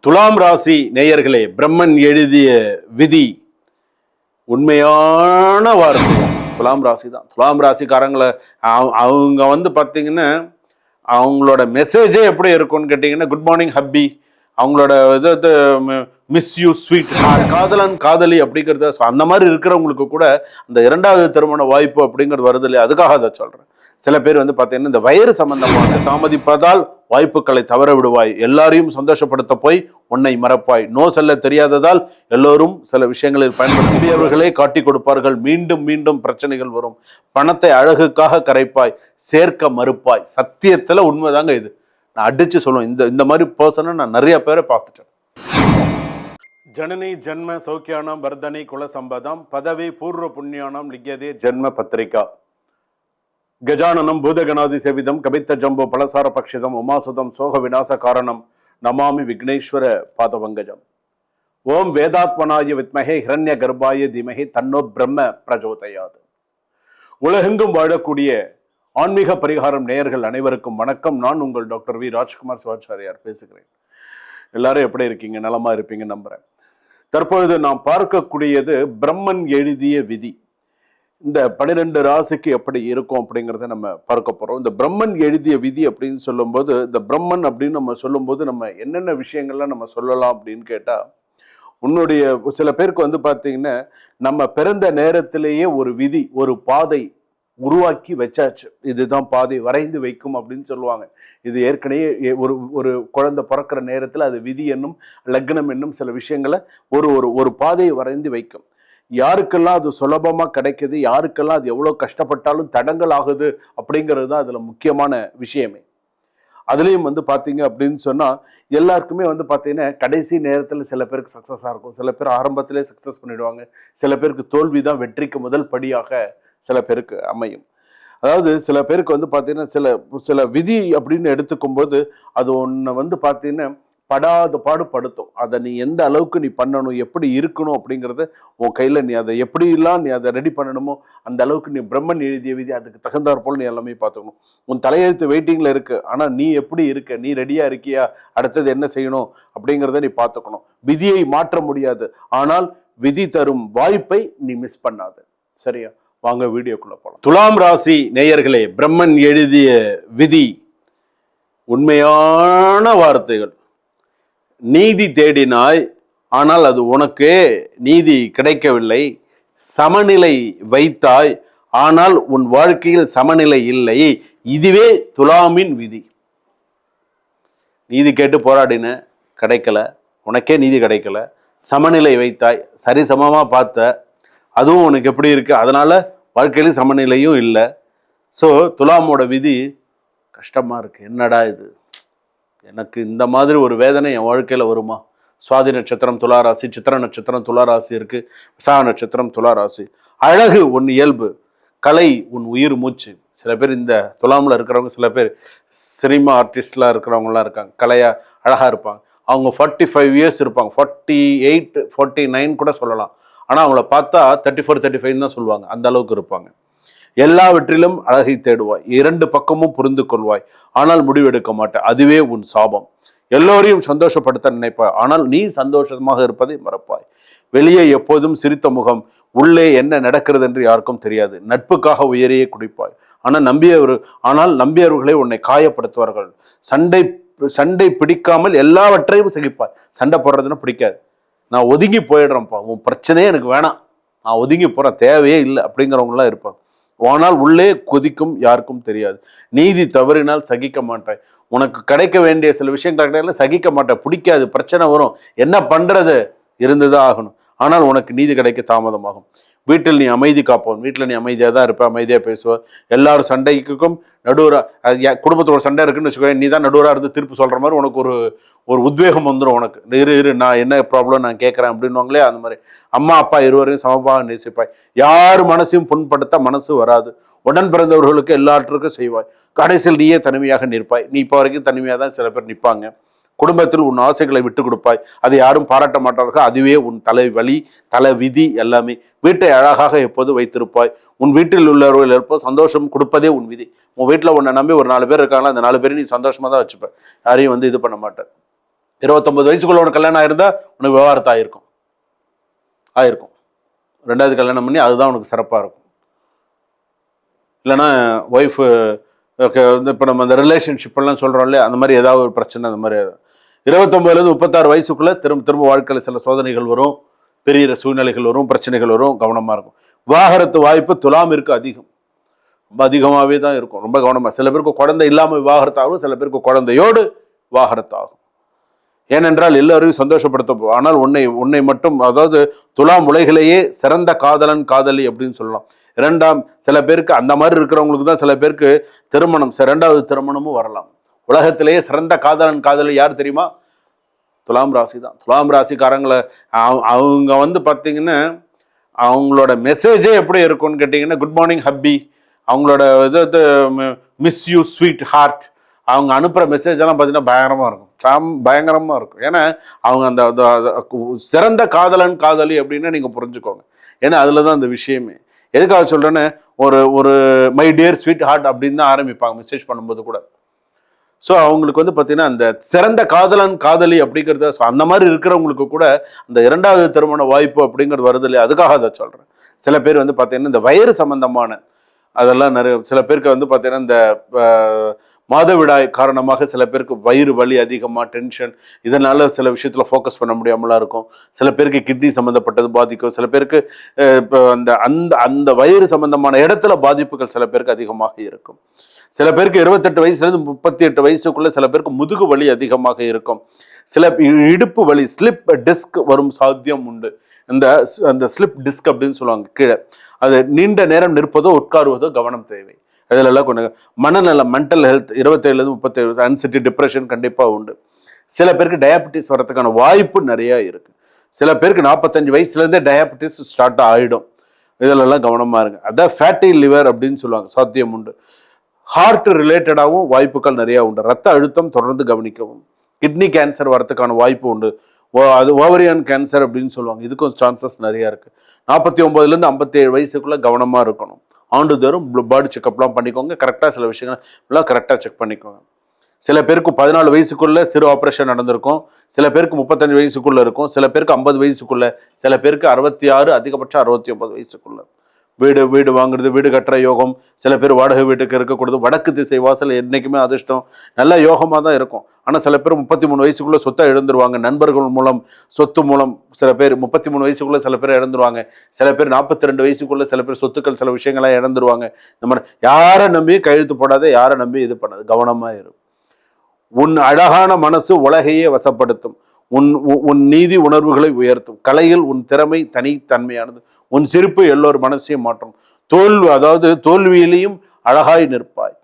துலாம் ராசி நேயர்களே, பிரம்மன் எழுதிய விதி உண்மையான வார்த்தை. துலாம் ராசி தான். துலாம் ராசிக்காரங்களை அவங்க பார்த்தீங்கன்னா அவங்களோட மெசேஜே எப்படி இருக்கும்னு கேட்டிங்கன்னா, குட் மார்னிங் ஹப்பி, அவங்களோட இது மிஸ் யூ ஸ்வீட், காதலன் காதலி அப்படிங்கிறத அந்த மாதிரி இருக்கிறவங்களுக்கு கூட அந்த இரண்டாவது திருமண வாய்ப்பு அப்படிங்கிறது வருது இல்லையா, அதுக்காக அதை சொல்கிறேன். சில பேர் பார்த்தீங்கன்னா இந்த வயிறு சம்பந்தமாக தாமதிப்பதால் வாய்ப்புகளை தவற விடுவாய், எல்லாரையும் சந்தோஷப்படுத்த போய் உன்னை மறப்பாய், நோ சொல்ல தெரியாததால் எல்லோரும் சில விஷயங்களில் பயன்படுத்தியவர்களே காட்டி கொடுப்பார்கள், மீண்டும் மீண்டும் பிரச்சனைகள் வரும், பணத்தை அழகுக்காக கரைப்பாய், சேர்க்க மறுப்பாய். சத்தியத்துல உண்மைதாங்க இது, நான் அடிச்சு சொல்லுவேன். இந்த மாதிரி பர்சனை நான் நிறைய பேரை பார்த்துட்டேன். ஜனனி ஜன்ம சௌக்கியானாம் வர்தனை குல சம்பதம் பதவி பூர்வ புண்ணியானாம் லிக்கியதே ஜன்ம பத்திரிகா கஜானனம் பூதகணாதி சேவிதம் கபித்த ஜம்போ பலசார பக்ஷிதம் உமாசுதம் சோக விநாச காரணம் நமாமி விக்னேஸ்வர பாதவங்கஜம். ஓம் வேதாத்மனாய வித்மஹே ஹிரண்ய கர்ப்பாய தீமஹே தன்னோ பிரம்ம பிரஜோதயாது. உலகெங்கும் வாழக்கூடிய ஆன்மீக பரிகாரம் நேயர்கள் அனைவருக்கும் வணக்கம். நான் உங்கள் டாக்டர் வி ராஜ்குமார் சிவாச்சாரியார் பேசுகிறேன். எல்லாரும் எப்படி இருக்கீங்க? நலமா இருப்பீங்க நம்புறேன். தற்பொழுது நாம் பார்க்கக்கூடியது பிரம்மன் எழுதிய விதி. இந்த 12 ராசிக்கு எப்படி இருக்கும் அப்படிங்கிறத நம்ம பார்க்க போறோம். இந்த பிரம்மன் எழுதிய விதி அப்படின்னு சொல்லும்போது, இந்த பிரம்மன் அப்படின்னு நம்ம சொல்லும்போது நம்ம என்னென்ன விஷயங்கள்லாம் நம்ம சொல்லலாம் அப்படின்னு கேட்டா, உன்னுடைய சில பேருக்கு பார்த்தீங்கன்னா நம்ம பிறந்த நேரத்திலேயே ஒரு விதி, ஒரு பாதை உருவாக்கி வச்சாச்சு, இதுதான் பாதை வரைந்து வைக்கும் அப்படின்னு சொல்லுவாங்க. இது ஏற்கனவே ஒரு குழந்தை பிறக்கிற நேரத்தில் அது விதி என்னும் லக்னம் என்னும் சில விஷயங்களை ஒரு பாதையை வரைந்து வைக்கும். யாருக்கெல்லாம் அது சுலபமாக கிடைக்குது, யாருக்கெல்லாம் அது எவ்வளோ கஷ்டப்பட்டாலும் தடங்கள் ஆகுது அப்படிங்கிறது தான் அதில் முக்கியமான விஷயமே. அதுலேயும் பார்த்தீங்க அப்படின்னு சொன்னால் எல்லாருக்குமே பார்த்தீங்கன்னா கடைசி நேரத்தில் சில பேருக்கு சக்ஸஸாக இருக்கும், சில பேர் ஆரம்பத்திலே சக்ஸஸ் பண்ணிடுவாங்க, சில பேருக்கு தோல்வி தான் வெற்றிக்கு முதல் படியாக சில பேருக்கு அமையும். அதாவது சில பேருக்கு பார்த்தீங்கன்னா சில விதி அப்படின்னு எடுத்துக்கும்போது அது ஒன்று பார்த்தீங்கன்னா படாத பாடுபடுத்தும். அதை நீ எந்த அளவுக்கு நீ பண்ணணும், எப்படி இருக்கணும் அப்படிங்கிறத உன் கையில் நீ அதை எப்படிலாம் நீ அதை ரெடி பண்ணணுமோ அந்த அளவுக்கு நீ பிரம்மன் எழுதிய விதி அதுக்கு தகுந்தாற் போல் நீ எல்லாமே பார்த்துக்கணும். உன் தலையெழுத்து வெயிட்டிங்கில் இருக்குது, ஆனால் நீ எப்படி இருக்க, நீ ரெடியாக இருக்கியா, அடுத்தது என்ன செய்யணும் அப்படிங்கிறத நீ பார்த்துக்கணும். விதியை மாற்ற முடியாது, ஆனால் விதி தரும் வாய்ப்பை நீ மிஸ் பண்ணாத. சரியா? வாங்க வீடியோக்குள்ள போகலாம். துலாம் ராசி நேயர்களே, பிரம்மன் எழுதிய விதி உண்மையான வார்த்தைகள். நீதி தேடினாய், ஆனால் அது உனக்கு நீதி கிடைக்கவில்லை. சமநிலை வைத்தாய், ஆனால் உன் வாழ்க்கையில் சமநிலை இல்லை. இதுவே துலாமின் விதி. நீதி கேட்டு போராடின, கிடைக்கல, உனக்கே நீதி கிடைக்கல. சமநிலை வைத்தாய், சரிசமமா பார்த்த, அதுவும் உனக்கு எப்படி இருக்கு, அதனால வாழ்க்கையிலும் சமநிலையும் இல்லை. ஸோ துலாமோட விதி கஷ்டமா இருக்கு. என்னடா இது, எனக்கு இந்த மாதிரி ஒரு வேதனை என் வாழ்க்கையில் வருமா? சுவாதி நட்சத்திரம் துளாராசி, சித்திர நட்சத்திரம் துளாராசி இருக்கு, விசாக நட்சத்திரம் துளாராசி. அழகு உன் இயல்பு, கலை உன் உயிர் மூச்சு. சில பேர் இந்த துலாமில் இருக்கிறவங்க, சில பேர் சினிமா ஆர்டிஸ்ட்லாம் இருக்கிறவங்களாம் இருக்காங்க, கலையா அழகாக இருப்பாங்க. அவங்க 45 இயர்ஸ் இருப்பாங்க, 48 49 கூட சொல்லலாம். ஆனால் அவங்கள பார்த்தா 34 35 தான் சொல்லுவாங்க, அந்த அளவுக்கு இருப்பாங்க. எல்லாவற்றிலும் அழகை தேடுவாய், 2 பக்கமும் புரிந்து கொள்வாய், ஆனால் முடிவெடுக்க மாட்டாய், அதுவே உன் சாபம். எல்லோரையும் சந்தோஷப்படுத்த நினைப்பாய், ஆனால் நீ சந்தோஷமாக இருப்பதை மறப்பாய். வெளியே எப்போதும் சிரித்த முகம், உள்ளே என்ன நடக்கிறது என்று யாருக்கும் தெரியாது. நட்புக்காக உயரையே குடிப்பாய், ஆனால் நம்பியவர்களை உன்னை காயப்படுத்துவார்கள். சண்டை பிடிக்காமல் எல்லாவற்றையும் சகிப்பாய். சண்டை போடுறதுன்னு பிடிக்காது, நான் ஒதுங்கி போயிடுறேன்ப்பா, உன் பிரச்சனையே எனக்கு வேணாம், நான் ஒதுங்கி போகிறேன், தேவையே இல்லை அப்படிங்கிறவங்களாம் இருப்பாங்க. ஆனால் உள்ளே கொதிக்கும், யாருக்கும் தெரியாது. நீதி தவறினால் சகிக்க மாட்டாய். உனக்கு கிடைக்க வேண்டிய சில விஷயங்கள் சகிக்க மாட்டாய், பிடிக்காது, பிரச்சனை வரும், என்ன பண்ணுறது, இருந்துதான் ஆகணும். ஆனால் உனக்கு நீதி கிடைக்க தாமதமாகும். வீட்டில் நீ அமைதி காப்போம், வீட்டில் நீ அமைதியாக தான் இருப்ப, அமைதியாக பேசுவ. எல்லாரும் சண்டைக்கும் நடுவராக, குடும்பத்தோட சண்டை இருக்குன்னு வச்சுக்கோங்க, நீ தான் நடுவராக இருந்து திருப்பி சொல்கிற மாதிரி உனக்கு ஒரு உத்வேகம் வந்துடும். உனக்கு இரு நான் என்ன ப்ராப்ளம் நான் கேட்குறேன் அப்படின்வாங்களே, அந்த மாதிரி. அம்மா அப்பா இருவரையும் சமமாக நேசிப்பாய். யார் மனசையும் புண்படுத்த மனசு வராது. உடன் பிறந்தவர்களுக்கு எல்லாற்றுக்கும் செய்வாய். கடைசியில் நீயே தனிமையாக நிற்பாய். நீ இப்போ வரைக்கும் தனிமையாக தான் சில பேர் நிற்பாங்க. குடும்பத்தில் உன் ஆசைகளை விட்டு கொடுப்பாய், அதை யாரும் பாராட்ட மாட்டார்கள், அதுவே உன் தலைவலி, தலை விதி எல்லாமே. வீட்டை அழகாக எப்போது வைத்திருப்பாய். உன் வீட்டில் உள்ளவர்கள் இருப்போம் சந்தோஷம் கொடுப்பதே உன் விதி. உன் வீட்டில் உன்னை நம்பி ஒரு 4 பேர் இருக்காங்களா, அந்த 4 பேரும் நீ சந்தோஷமாக தான் வச்சுப்ப, யாரையும் இது பண்ண மாட்டேன். 29 வயசுக்குள்ள உனக்கு கல்யாணம் ஆயிருந்தா உனக்கு விவாகரத்து ஆயிருக்கும். ரெண்டாவது கல்யாணம் பண்ணி அதுதான் உனக்கு சிறப்பாக இருக்கும். இல்லைன்னா ஒய்ஃபு வந்து இப்போ நம்ம அந்த ரிலேஷன்ஷிப்லாம் சொல்கிறோம் இல்லையா, அந்த மாதிரி ஏதாவது ஒரு பிரச்சனை, அந்த மாதிரி 29லேருந்து 36 வயசுக்குள்ளே திரும்ப வாழ்க்கையில் சில சோதனைகள் வரும், பெரிய சூழ்நிலைகள் வரும், பிரச்சனைகள் வரும், கவனமாக இருக்கும். விவாகரத்து வாய்ப்பு துலாமிற்கு அதிகம், ரொம்ப அதிகமாகவே தான் இருக்கும். ரொம்ப கவனமாக. சில பேருக்கு குழந்தை இல்லாமல் விவாகரத்து ஆகும், சில பேருக்கு குழந்தையோடு விவாகரத்து ஆகும். ஏனென்றால் எல்லாரையும் சந்தோஷப்படுத்த, ஆனால் உன்னை மட்டும், அதாவது துலாம் உலகிலேயே சிறந்த காதலன் காதலி அப்படின்னு சொல்லலாம். இரண்டாம் சில பேருக்கு அந்த மாதிரி இருக்கிறவங்களுக்கு தான் சில பேருக்கு திருமணம், இரண்டாவது திருமணமும் வரலாம். உலகத்திலேயே சிறந்த காதலன் காதலி யார் தெரியுமா? துலாம் ராசி தான். துலாம் ராசிக்காரங்களை அவங்க வந்து பார்த்தீங்கன்னா அவங்களோட மெசேஜே எப்படி இருக்கும்னு கேட்டிங்கன்னா, குட் மார்னிங் ஹப்பி, அவங்களோட இது மிஸ் யூ ஸ்வீட் ஹார்ட், அவங்க அனுப்புகிற மெசேஜ் எல்லாம் பார்த்தீங்கன்னா பயங்கரமாக இருக்கும். ஏன்னா அவங்க அந்த சிறந்த காதலன் காதலி அப்படின்னு நீங்கள் புரிஞ்சுக்கோங்க. ஏன்னா அதில் தான் அந்த விஷயமே. எதுக்காக சொல்கிறேன்னு, ஒரு மை டியர் ஸ்வீட் ஹார்ட் அப்படின்னு தான் ஆரம்பிப்பாங்க மெசேஜ் பண்ணும்போது கூட. ஸோ அவங்களுக்கு வந்து பார்த்தீங்கன்னா அந்த சிறந்த காதலன் காதலி அப்படிங்கிறத, அந்த மாதிரி இருக்கிறவங்களுக்கு கூட அந்த இரண்டாவது திருமண வாய்ப்பு அப்படிங்கிறது வருது இல்லையா, அதுக்காக அதை சொல்கிறேன். சில பேர் வந்து பார்த்தீங்கன்னா இந்த வயிறு சம்பந்தமான அதெல்லாம் நிறைய, சில பேருக்கு வந்து பார்த்தீங்கன்னா இந்த மாதவிடாய் காரணமாக சில பேருக்கு வயிறு வலி அதிகமாக, டென்ஷன், இதனால சில விஷயத்தில் ஃபோக்கஸ் பண்ண முடியாமலாம் இருக்கும். சில பேருக்கு கிட்னி சம்மந்தப்பட்டது பாதிக்கும். சில பேருக்கு இப்போ அந்த அந்த அந்த வயிறு சம்பந்தமான இடத்துல பாதிப்புகள் சில பேருக்கு அதிகமாக இருக்கும். சில பேருக்கு 28 வயசுலேருந்து 38 வயசுக்குள்ள சில பேருக்கு முதுகு வலி அதிகமாக இருக்கும். சில இடுப்பு வலி, ஸ்லிப் டிஸ்க் வரும் சாத்தியம் உண்டு. அந்த ஸ்லிப் டிஸ்க் அப்படின்னு சொல்லுவாங்க கீழே, அது நீண்ட நேரம் நிற்பதோ உட்காருவதோ கவனம் தேவை. அதிலெல்லாம் கொஞ்சம் மனநலம், மென்டல் ஹெல்த் 27லேருந்து 37, அன்சிட்டி, டிப்ரெஷன் கண்டிப்பாக உண்டு. சில பேருக்கு டயபிட்டிஸ் வரதுக்கான வாய்ப்பு நிறையா இருக்குது. சில பேருக்கு 45 வயசுலேருந்தே டயபிட்டிஸ் ஸ்டார்ட் ஆகிடும். இதிலெல்லாம் கவனமாக இருங்க. அதான் ஃபேட்டி லிவர் அப்படின்னு சொல்லுவாங்க, சாத்தியம் உண்டு. ஹார்ட் ரிலேட்டடாகவும் வாய்ப்புகள் நிறையா உண்டு. ரத்த அழுத்தம் தொடர்ந்து கவனிக்கவும். கிட்னி கேன்சர் வரதுக்கான வாய்ப்பு உண்டு. அது ஓவரியன் கேன்சர் அப்படின்னு சொல்லுவாங்க, இதுக்கும் சான்சஸ் நிறையா இருக்குது. 49லேருந்து 57 வயசுக்குள்ளே கவனமாக இருக்கணும். ஆண்டுதோறும் பாடி செக்அப்லாம் பண்ணிக்கோங்க. கரெக்டாக சில விஷயங்கள்லாம் கரெக்டாக செக் பண்ணிக்கோங்க. சில பேருக்கு 14 வயசுக்குள்ளே சிறு ஆப்ரேஷன் நடந்திருக்கும். சில பேருக்கு 35 வயசுக்குள்ளே இருக்கும். சில பேருக்கு 50 வயசுக்குள்ளே, சில பேருக்கு 66, அதிகபட்சம் 69 வயசுக்குள்ளே. வீடு வாங்குறது, வீடு கட்டுற யோகம். சில பேர் வாடகை வீட்டுக்கு இருக்கக்கூடாது. வடக்கு திசை வாசல் என்றைக்குமே அதிர்ஷ்டம், நல்ல யோகமாக தான் இருக்கும். ஆனால் சில பேர் 33 வயசுக்குள்ளே சொத்தை இழந்துருவாங்க. நண்பர்கள் மூலம், சொத்து மூலம் சில பேர் 33 வயசுக்குள்ளே சில பேர் இழந்துருவாங்க. சில பேர் 42 வயசுக்குள்ளே சில பேர் சொத்துக்கள் சில விஷயங்களாக இழந்துருவாங்க. இந்த மாதிரி யாரை நம்பி கையெழுத்து போடாத, யாரை நம்பி இது பண்ணாது, கவனமாக இருக்கும். உன் அழகான மனசு உலகையே வசப்படுத்தும். உன் நீதி உணர்வுகளை உயர்த்தும். கலையில் உன் திறமை தனித்தன்மையானது. உன் சிரிப்பு எல்லோரும் மனசையும் மாற்றும். அதாவது தோல்வியிலையும் அழகாய் நிற்பாய்.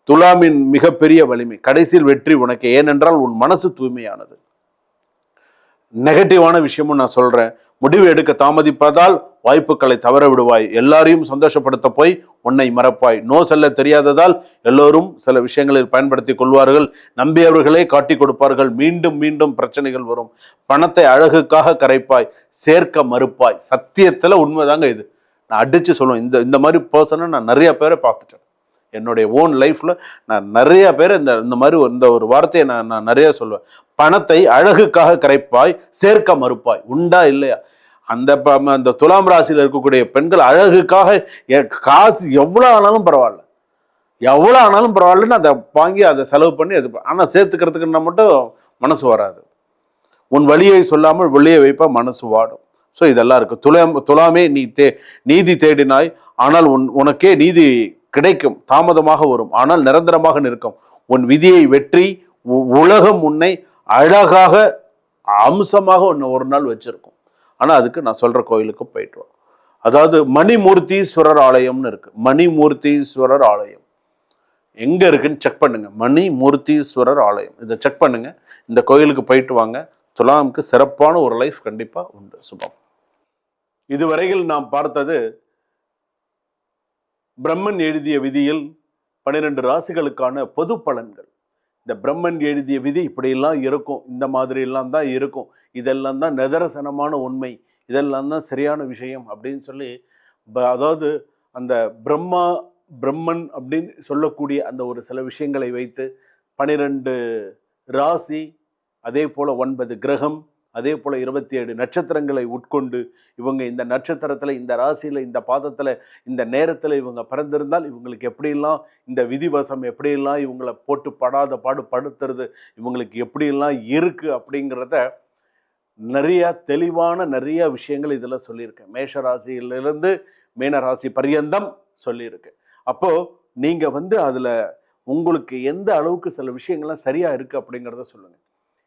துலாமின் மிகப்பெரிய வலிமை, கடைசியில் வெற்றி உனக்கு. ஏனென்றால் உன் மனசு தூய்மையானது. நெகட்டிவான விஷயமும் நான் சொல்றேன், முடிவு எடுக்க தாமதிப்பதால் வாய்ப்புகளை தவற விடுவாய். எல்லாரையும் சந்தோஷப்படுத்த போய் உன்னை மறப்பாய். நோ சொல்ல தெரியாததால் எல்லோரும் சில விஷயங்களில் பயன்படுத்தி கொள்வார்கள். நம்பியவர்களே காட்டி கொடுப்பார்கள். மீண்டும் மீண்டும் பிரச்சனைகள் வரும். பணத்தை அழகுக்காக கரைப்பாய், சேர்க்க மறுப்பாய். சத்தியத்துல உண்மைதாங்க இது, நான் அடிச்சு சொல்லுவேன். இந்த மாதிரி பர்சனை நான் நிறைய பேரை பார்த்துட்டேன் என்னுடைய ஓன் லைஃப்ல. நான் நிறைய பேர் இந்த மாதிரி ஒரு வார்த்தையை நான் நிறைய சொல்லுவேன். பணத்தை அழகுக்காக கரைப்பாய், சேர்க்க மறுப்பாய். உண்டா இல்லையா? அந்த துலாம் ராசியில் இருக்கக்கூடிய பெண்கள் அழகுக்காக காசு எவ்வளோ ஆனாலும் பரவாயில்லன்னு அதை வாங்கி அதை செலவு பண்ணி அது, ஆனால் சேர்த்துக்கிறதுக்குன்னா மட்டும் மனசு வராது. உன் வழியை சொல்லாமல் வெளியே வைப்பா, மனசு வாடும். ஸோ இதெல்லாம் இருக்கு. துலாமே நீதி தேடினாய், ஆனால் உனக்கே நீதி கிடைக்கும். தாமதமாக வரும், ஆனால் நிரந்தரமாக நிற்கும். உன் விதியை வெற்றி உலகம் உன்னை அழகாக அம்சமாக ஒரு நாள் வச்சிருக்கும். ஆனால் அதுக்கு நான் சொல்ற கோயிலுக்கு போயிட்டு வா. அதாவது மணிமூர்த்தீஸ்வரர் ஆலயம்னு இருக்கு. மணிமூர்த்தீஸ்வரர் ஆலயம் எங்க இருக்குன்னு செக் பண்ணுங்க. மணிமூர்த்தீஸ்வரர் ஆலயம், இதை செக் பண்ணுங்க. இந்த கோயிலுக்கு போயிட்டு வாங்க. துலாமுக்கு சிறப்பான ஒரு லைஃப் கண்டிப்பா உண்டு. சுபம். இதுவரையில் நாம் பார்த்தது பிரம்மன் எழுதிய விதியில் 12 ராசிகளுக்கான பொது பலன்கள். இந்த பிரம்மன் எழுதிய விதி இப்படியெல்லாம் இருக்கும், இந்த மாதிரி எல்லாம் தான் இருக்கும், இதெல்லாம் தான் நிதர்சனமான உண்மை, இதெல்லாம் தான் சரியான விஷயம் அப்படின்னு சொல்லி, அதாவது அந்த பிரம்மன் அப்படின்னு சொல்லக்கூடிய அந்த ஒரு சில விஷயங்களை வைத்து 12 ராசி அதே போல் 9 கிரகம், அதே போல் 27 நட்சத்திரங்களை உட்கொண்டு இவங்க இந்த நட்சத்திரத்தில், இந்த ராசியில், இந்த பாதத்தில், இந்த நேரத்தில் இவங்க பிறந்திருந்தால் இவங்களுக்கு எப்படியெல்லாம் இந்த விதிவசம் எப்படியெல்லாம் இவங்களை போட்டு படாத பாடு படுத்துறது இவங்களுக்கு எப்படியெல்லாம் இருக்குது அப்படிங்கிறத நிறைய விஷயங்கள் இதில் சொல்லியிருக்கேன். மேஷ ராசியிலிருந்து மீனராசி பரியந்தம் சொல்லியிருக்கேன். அப்போது நீங்கள் அதில் உங்களுக்கு எந்த அளவுக்கு சில விஷயங்கள்லாம் சரியாக இருக்குது அப்படிங்கிறத சொல்லுங்கள்.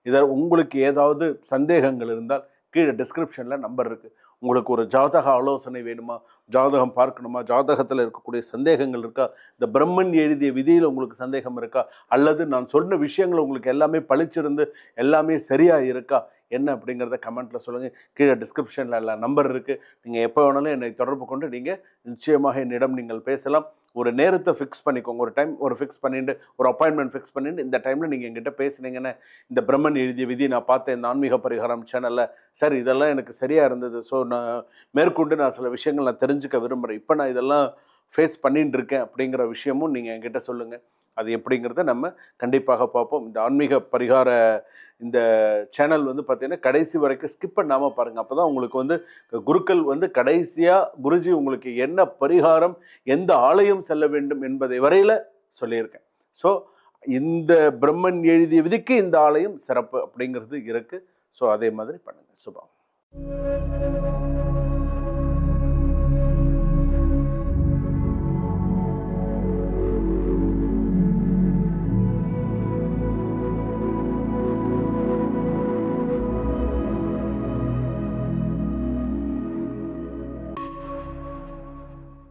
இதில் உங்களுக்கு ஏதாவது சந்தேகங்கள் இருந்தால் கீழே டிஸ்கிரிப்ஷனில் நம்பர் இருக்குது. உங்களுக்கு ஒரு ஜாதக ஆலோசனை வேணுமா, ஜாதகம் பார்க்கணுமா, ஜாதகத்தில் இருக்கக்கூடிய சந்தேகங்கள் இருக்கா, இந்த பிரம்மன் எழுதிய விதியில் உங்களுக்கு சந்தேகம் இருக்கா, அல்லது நான் சொன்ன விஷயங்கள் உங்களுக்கு எல்லாமே பளிச்சிருந்து எல்லாமே சரியாக இருக்கா, என்ன அப்படிங்கிறத கமெண்ட்டில் சொல்லுங்கள். கீழே டிஸ்கிரிப்ஷனில் எல்லாம் நம்பர் இருக்குது. நீங்கள் எப்போ வேணாலும் என்னை தொடர்பு கொண்டு நீங்கள் நிச்சயமாக என்னிடம் நீங்கள் பேசலாம். ஒரு நேரத்தை ஃபிக்ஸ் பண்ணிக்கோங்க. ஒரு டைம் ஃபிக்ஸ் பண்ணிட்டு, ஒரு அப்பாயின்மெண்ட் ஃபிக்ஸ் பண்ணிட்டு இந்த டைமில் நீங்கள் எங்கிட்ட பேசுனீங்கன்னா, இந்த பிரம்மன் எழுதிய விதி நான் பார்த்தேன் இந்த ஆன்மீக பரிகாரம் சேனலில், சார் இதெல்லாம் எனக்கு சரியாக இருந்தது, ஸோ நான் மேற்கொண்டு நான் சில விஷயங்கள் நான் தெரிஞ்சுக்க விரும்புகிறேன், இப்போ நான் இதெல்லாம் ஃபேஸ் பண்ணிட்டு இருக்கேன் அப்படிங்கிற விஷயமும் நீங்கள் என்கிட்ட சொல்லுங்கள். அது எப்படிங்கிறத நம்ம கண்டிப்பாக பார்ப்போம். இந்த ஆன்மீக பரிகார இந்த சேனல் பார்த்திங்கன்னா கடைசி வரைக்கும் ஸ்கிப் பண்ணாமல் பாருங்கள். அப்போ தான் உங்களுக்கு குருக்கள் கடைசியாக குருஜி உங்களுக்கு என்ன பரிகாரம், எந்த ஆலயம் செல்ல வேண்டும் என்பதை வரையில் சொல்லியிருக்கேன். ஸோ இந்த பிரம்மன் எழுதிய விதிக்கு இந்த ஆலயம் சிறப்பு அப்படிங்கிறது இருக்குது. ஸோ அதே மாதிரி பண்ணுங்கள். சுபம்.